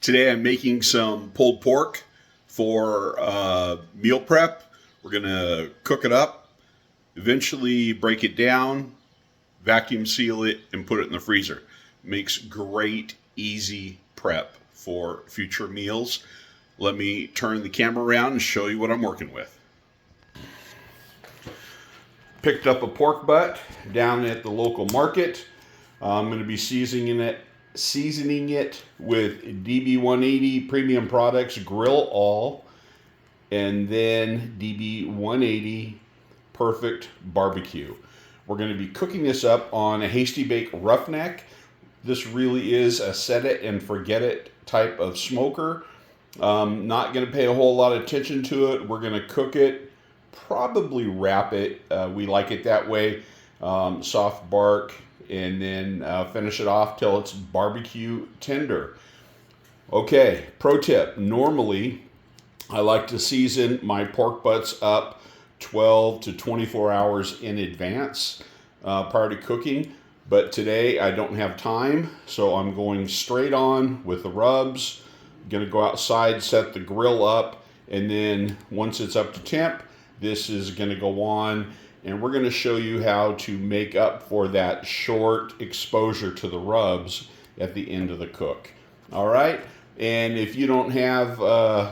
Today I'm making some pulled pork for meal prep. We're going to cook it up, eventually break it down, vacuum seal it, and put it in the freezer. Makes great, easy prep for future meals. Let me turn the camera around and show you what I'm working with. Picked up a pork butt down at the local market. I'm going to be seasoning it with DB180 Premium Products Grill All, and then DB180 Perfect Barbecue. We're going to be cooking this up on a Hasty Bake Roughneck. This really is a set it and forget it type of smoker. Not going to pay a whole lot of attention to it. We're going to cook it, probably wrap it. We like it that way, soft bark, and then finish it off till it's barbecue tender. Okay, pro tip. Normally, I like to season my pork butts up 12 to 24 hours in advance prior to cooking. But today I don't have time, so I'm going straight on with the rubs. Going to go outside, set the grill up, and then once it's up to temp, this is going to go on, and we're going to show you how to make up for that short exposure to the rubs at the end of the cook. All right, and if you don't have,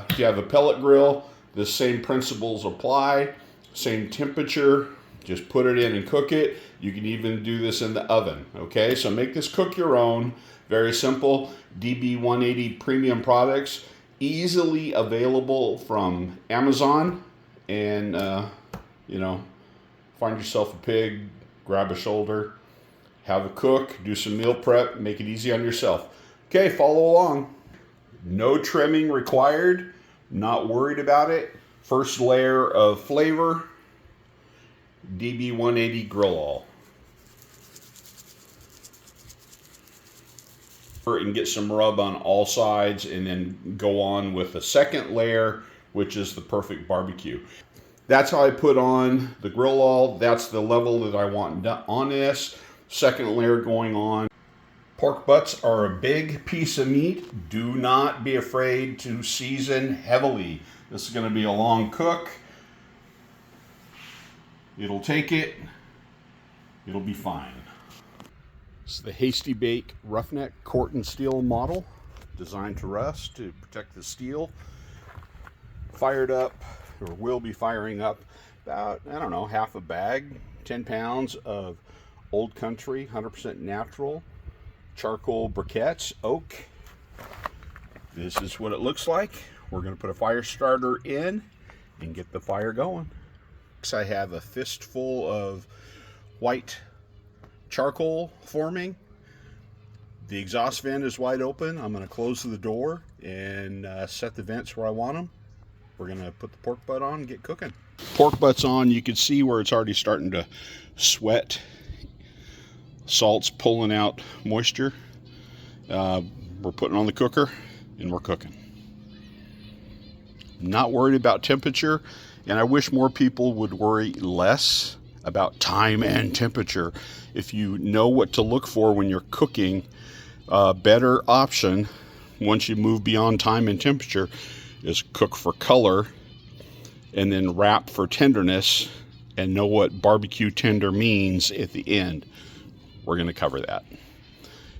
if you have a pellet grill, the same principles apply, same temperature. Just put it in and cook it. You can even do this in the oven, okay? So make this cook your own. Very simple. DB180 Premium Products, easily available from Amazon. And, you know, find yourself a pig, grab a shoulder, have a cook, do some meal prep, make it easy on yourself. Okay, follow along. No trimming required. Not worried about it. First layer of flavor. DB180 Grill All. And get some rub on all sides, and then go on with the second layer, which is the Perfect Barbecue. That's how I put on the Grill All. That's the level that I want on this. Second layer going on. Pork butts are a big piece of meat. Do not be afraid to season heavily. This is going to be a long cook. It'll take it. It'll be fine. This is the Hasty Bake Roughneck Corten steel model, designed to rust to protect the steel. Fired up, or will be firing up, about, I don't know, half a bag, 10 pounds of Old Country, 100% natural, charcoal briquettes, oak. This is what it looks like. We're going to put a fire starter in and get the fire going. I have a fistful of white charcoal forming. The exhaust vent is wide open. I'm going to close the door and set the vents where I want them. We're going to put the pork butt on and get cooking. Pork butt's on. You can see where it's already starting to sweat. Salt's pulling out moisture. We're putting on the cooker and we're cooking. Not worried about temperature. And I wish more people would worry less about time and temperature. If you know what to look for when you're cooking, a better option once you move beyond time and temperature is cook for color and then wrap for tenderness, and know what barbecue tender means at the end. We're going to cover that.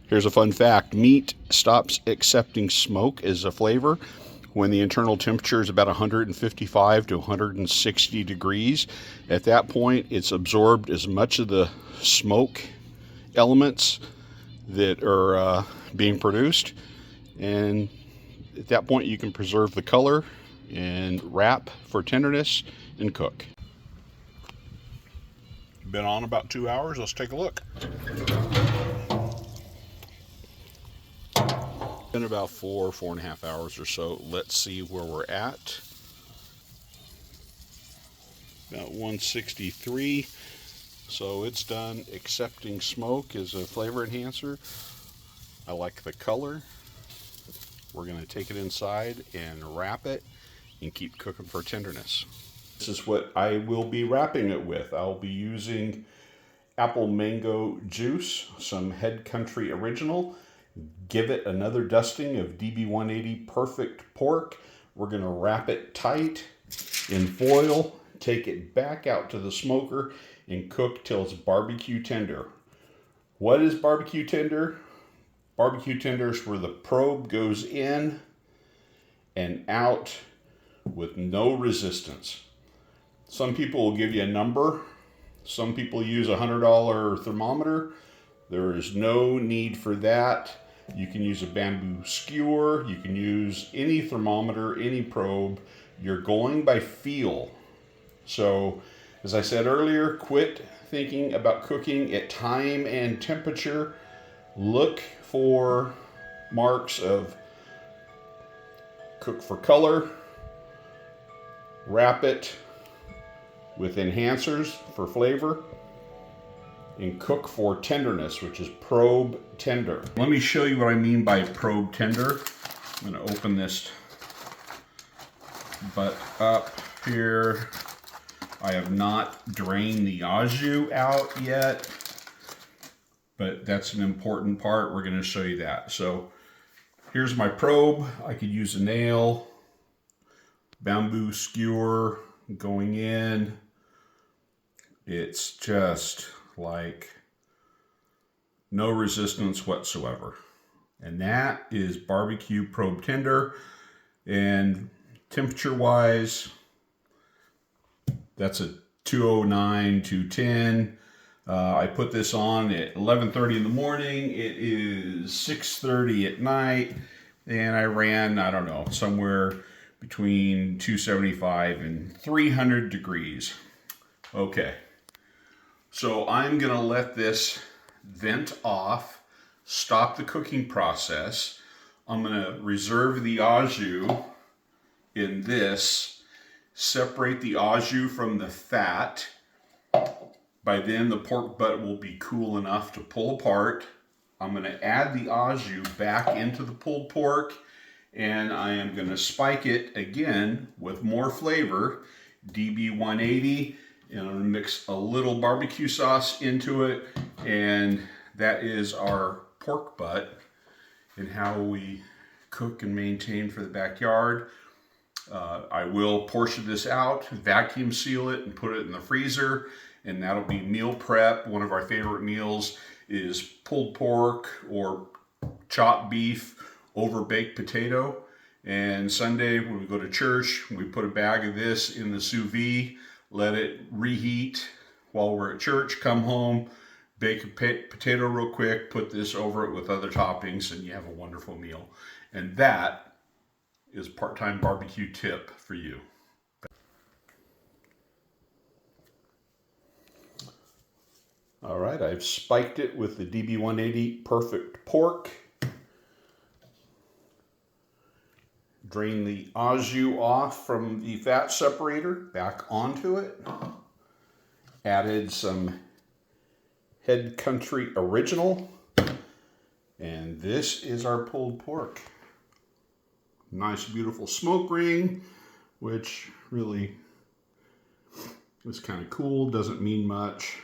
Here's a fun fact. Meat stops accepting smoke as a flavor when the internal temperature is about 155 to 160 degrees. At that point, it's absorbed as much of the smoke elements that are being produced. And at that point, you can preserve the color and wrap for tenderness and cook. Been on about 2 hours. Let's take a look. Been about 4.5 hours or so. Let's see where we're at. About 163. So it's done accepting smoke as a flavor enhancer. I like the color. We're going to take it inside and wrap it and keep cooking for tenderness. This is what I will be wrapping it with. I'll be using apple mango juice, some Head Country Original. Give it another dusting of DB180 Perfect Pork. We're going to wrap it tight in foil, take it back out to the smoker, and cook till it's barbecue tender. What is barbecue tender? Barbecue tender is where the probe goes in and out with no resistance. Some people will give you a number. Some people use a $100 thermometer. There is no need for that. You can use a bamboo skewer. You can use any thermometer, any probe. You're going by feel. So, as I said earlier, quit thinking about cooking at time and temperature. Look for marks of cook for color. Wrap it with enhancers for flavor, and cook for tenderness, which is probe tender. Let me show you what I mean by probe tender. I'm going to open this butt up here. I have not drained the au jus out yet, but that's an important part. We're going to show you that. So here's my probe. I could use a nail, bamboo skewer going in. It's just like no resistance whatsoever. And that is barbecue probe tender. And temperature wise, that's a 209, 210. I put this on at 11:30 in the morning. It is 6:30 at night. And I ran, I don't know, somewhere between 275 and 300 degrees. Okay. So I'm going to let this vent off, stop the cooking process. I'm going to reserve the au jus in this, separate the au jus from the fat. By then the pork butt will be cool enough to pull apart. I'm going to add the au jus back into the pulled pork, and I am going to spike it again with more flavor, DB180. And I'm going to mix a little barbecue sauce into it, and that is our pork butt and how we cook and maintain for the backyard. I will portion this out, vacuum seal it, and put it in the freezer, and that'll be meal prep. One of our favorite meals is pulled pork or chopped beef over baked potato. And Sunday when we go to church, we put a bag of this in the sous vide, let it reheat while we're at church, come home, bake a potato real quick, put this over it with other toppings, and you have a wonderful meal. And that is part-time barbecue tip for you. All right, I've spiked it with the DB180 Perfect Pork. Drain the au jus off from the fat separator, back onto it. Added some Head Country Original. And this is our pulled pork. Nice, beautiful smoke ring, which really is kind of cool, doesn't mean much.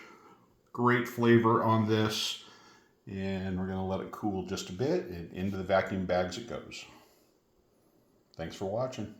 Great flavor on this. And we're going to let it cool just a bit, and into the vacuum bags it goes. Thanks for watching.